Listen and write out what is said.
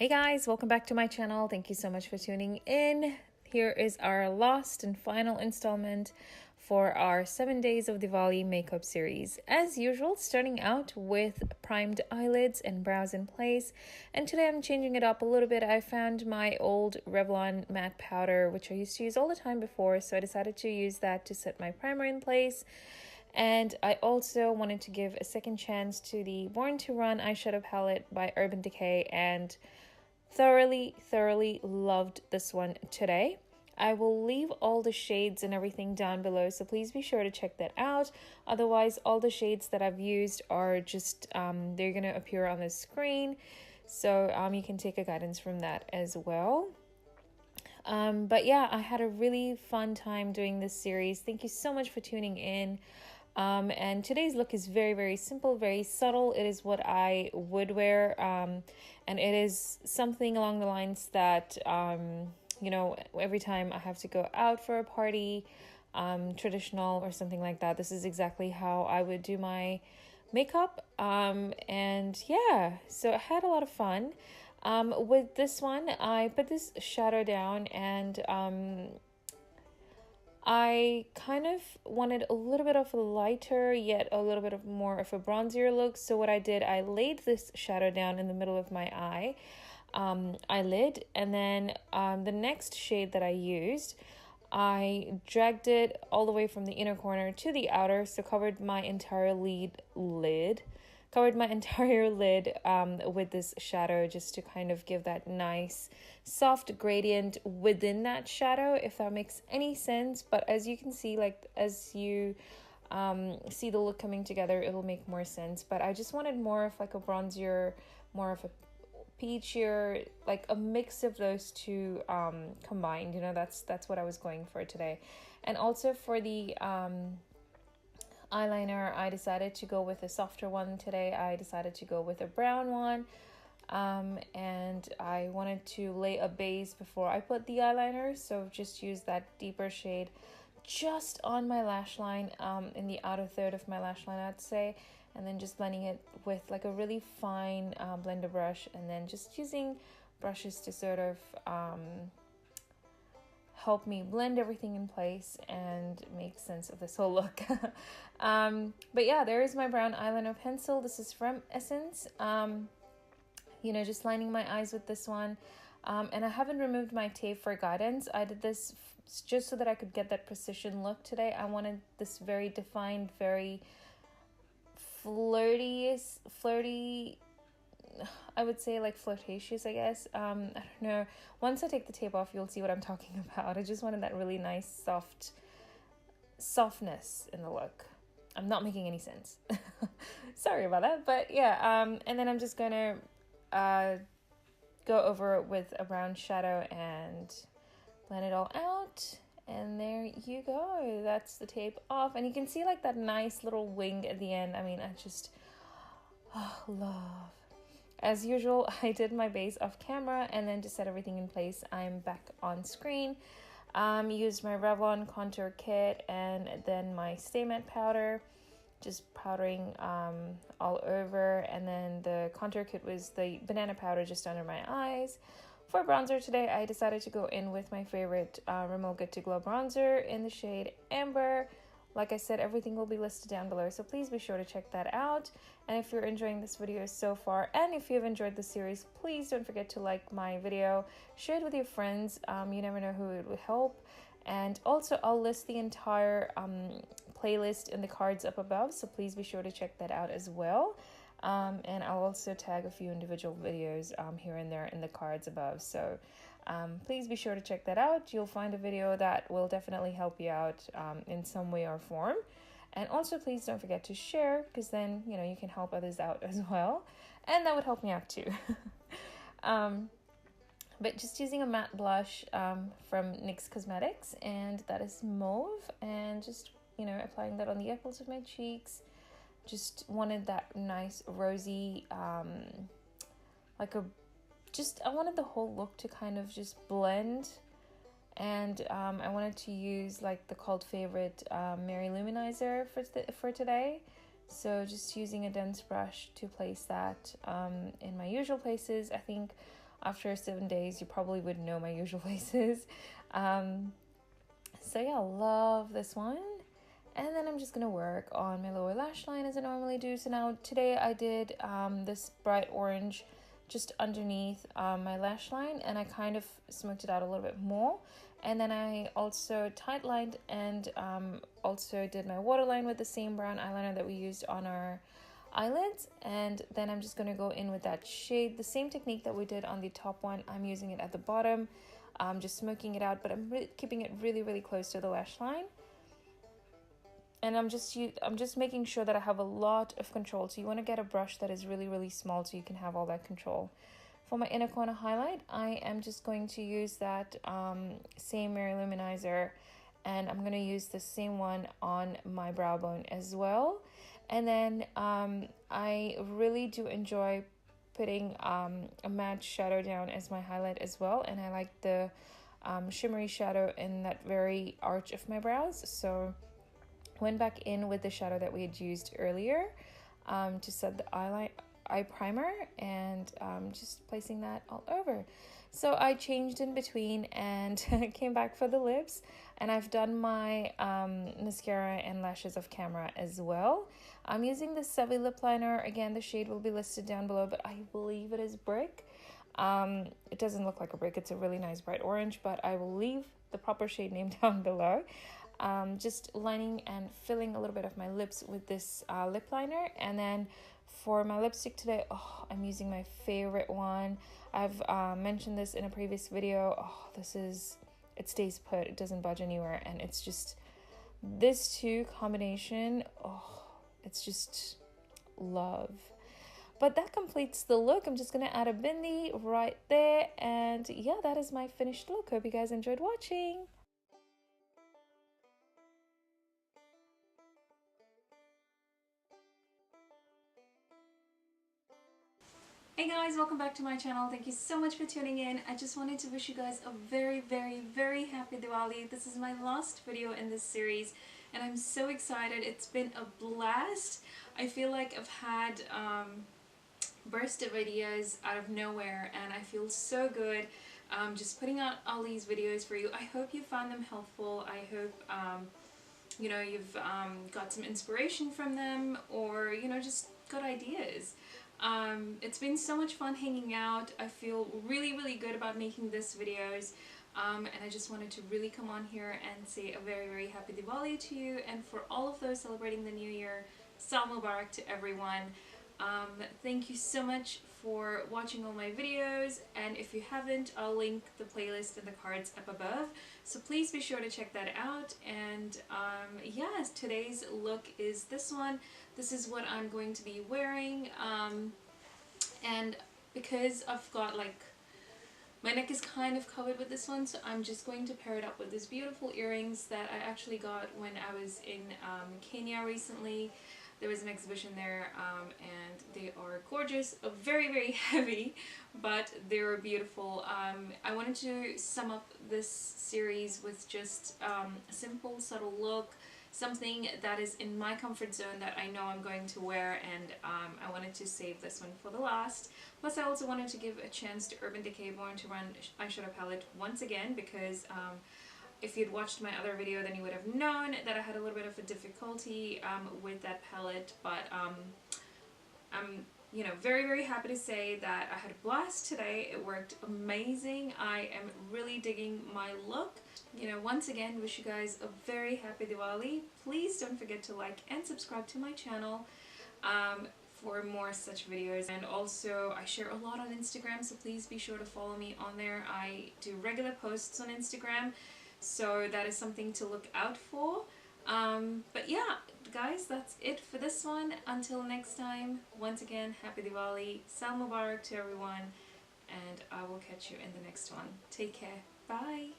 Hey guys, welcome back to my channel. Thank you so much for tuning in. Here is our last and final installment for our 7 days of Diwali makeup series. As usual, starting out with primed eyelids and brows in place. And today I'm changing it up a little bit. I found my old Revlon matte powder, which I used to use all the time before, so I decided to use that to set my primer in place. And I also wanted to give a second chance to the Born to Run eyeshadow palette by Urban Decay, and thoroughly loved this one today. I will leave all the shades and everything down below, so please be sure to check that out. Otherwise, all the shades that I've used are just they're gonna appear on the screen, so you can take a guidance from that as well. But yeah, I had a really fun time doing this series. Thank you so much for tuning in. And today's look is very simple, very subtle. It is what I would wear, and it is something along the lines that you know, every time I have to go out for a party, traditional or something like that, this is exactly how I would do my makeup. And yeah, so I had a lot of fun. With this one, I put this shadow down, and I kind of wanted a little bit of a lighter, yet a little bit of more of a bronzier look. So what I did, I laid this shadow down in the middle of my eyelid, and then the next shade that I used, I dragged it all the way from the inner corner to the outer, so covered my entire lid with this shadow, just to kind of give that nice soft gradient within that shadow, if that makes any sense. But as you can see, like as you see the look coming together, it'll make more sense. But I just wanted more of like a bronzier, more of a peachier, like a mix of those two combined. You know, that's what I was going for today. And also for the eyeliner, I decided to go with a softer one today. I decided to go with a brown one, and I wanted to lay a base before I put the eyeliner, so just use that deeper shade just on my lash line, in the outer third of my lash line, I'd say, and then just blending it with like a really fine blender brush, and then just using brushes to sort of help me blend everything in place and make sense of this whole look. But yeah, there is my brown eyeliner pencil. This is from Essence. You know, just lining my eyes with this one. And I haven't removed my tape for guidance. I did this just so that I could get that precision look today. I wanted this very defined, very flirty, I would say like flirtatious, I guess. I don't know. Once I take the tape off, you'll see what I'm talking about. I just wanted that really nice softness in the look. I'm not making any sense. Sorry about that. But yeah, and then I'm just gonna go over it with a brown shadow and blend it all out. And there you go. That's the tape off. And you can see like that nice little wing at the end. I mean, I just love. As usual, I did my base off camera, and then to set everything in place, I'm back on screen. Used my Revlon contour kit and then my Stay Matte powder, just powdering all over, and then the contour kit was the banana powder just under my eyes. For bronzer today, I decided to go in with my favorite Rimmel Good to Glow bronzer in the shade Amber. Like I said, everything will be listed down below, so please be sure to check that out. And if you're enjoying this video so far, and if you've enjoyed the series, please don't forget to like my video, share it with your friends. You never know who it would help. And also, I'll list the entire playlist in the cards up above, so please be sure to check that out as well. And I'll also tag a few individual videos here and there in the cards above, so please be sure to check that out. You'll find a video that will definitely help you out in some way or form. And also, please don't forget to share, because then, you know, you can help others out as well, and that would help me out too. But just using a matte blush from NYX Cosmetics, and that is mauve, and just, you know, applying that on the apples of my cheeks. Just wanted that nice rosy, like a, just, I wanted the whole look to kind of just blend. And I wanted to use like the cult favorite Mary Luminizer for today. So just using a dense brush to place that in my usual places. I think after 7 days, you probably would know my usual faces. So yeah, love this one. And then I'm just gonna work on my lower lash line as I normally do. So now today I did this bright orange just underneath my lash line, and I kind of smoked it out a little bit more. And then I also tight lined and also did my waterline with the same brown eyeliner that we used on our eyelids. And then I'm just gonna go in with that shade, the same technique that we did on the top one. I'm using it at the bottom, just smoking it out, but I'm keeping it really close to the lash line. And I'm just making sure that I have a lot of control. So you want to get a brush that is really small so you can have all that control. For my inner corner highlight, I am just going to use that same Mary Luminizer, and I'm going to use the same one on my brow bone as well. And then I really do enjoy putting a matte shadow down as my highlight as well, and I like the shimmery shadow in that very arch of my brows. So went back in with the shadow that we had used earlier to set the eye primer, and just placing that all over. So I changed in between and came back for the lips, and I've done my mascara and lashes off camera as well. I'm using the Sevi lip liner. Again, the shade will be listed down below, but I believe it is Brick. It doesn't look like a brick, it's a really nice bright orange, but I will leave the proper shade name down below. Just lining and filling a little bit of my lips with this lip liner. And then for my lipstick today, I'm using my favorite one. I've mentioned this in a previous video. It stays put, it doesn't budge anywhere, and it's just this two combination, it's just love. But that completes the look. I'm just gonna add a bindi right there, and yeah, that is my finished look. Hope you guys enjoyed watching. Hey guys, welcome back to my channel. Thank you so much for tuning in. I just wanted to wish you guys a very happy Diwali. This is my last video in this series, and I'm so excited. It's been a blast. I feel like I've had burst of ideas out of nowhere, and I feel so good just putting out all these videos for you. I hope you found them helpful. I hope you know, you've got some inspiration from them, or you know, just got ideas. It's been so much fun hanging out. I feel really good about making these videos, and I just wanted to really come on here and say a very happy Diwali to you, and for all of those celebrating the new year, Sal Mubarak to everyone. Thank you so much for watching all my videos, and if you haven't, I'll link the playlist in the cards up above, so please be sure to check that out. And yes, today's look is this one. This is what I'm going to be wearing, and because I've got like, my neck is kind of covered with this one, so I'm just going to pair it up with these beautiful earrings that I actually got when I was in Kenya recently. There was an exhibition there, and they are gorgeous, very heavy, but they were beautiful. I wanted to sum up this series with just a simple, subtle look, something that is in my comfort zone that I know I'm going to wear, and I wanted to save this one for the last. Plus I also wanted to give a chance to Urban Decay Born to run eyeshadow palette once again, because if you'd watched my other video, then you would have known that I had a little bit of a difficulty with that palette, but I'm, you know, very happy to say that I had a blast today. It worked amazing. I am really digging my look. You know, once again, wish you guys a very happy Diwali. Please don't forget to like and subscribe to my channel for more such videos. And also, I share a lot on Instagram, so please be sure to follow me on there. I do regular posts on Instagram, so that is something to look out for. But yeah, guys, that's it for this one. Until next time, once again, happy Diwali, Sal Mubarak to everyone, and I will catch you in the next one. Take care. Bye.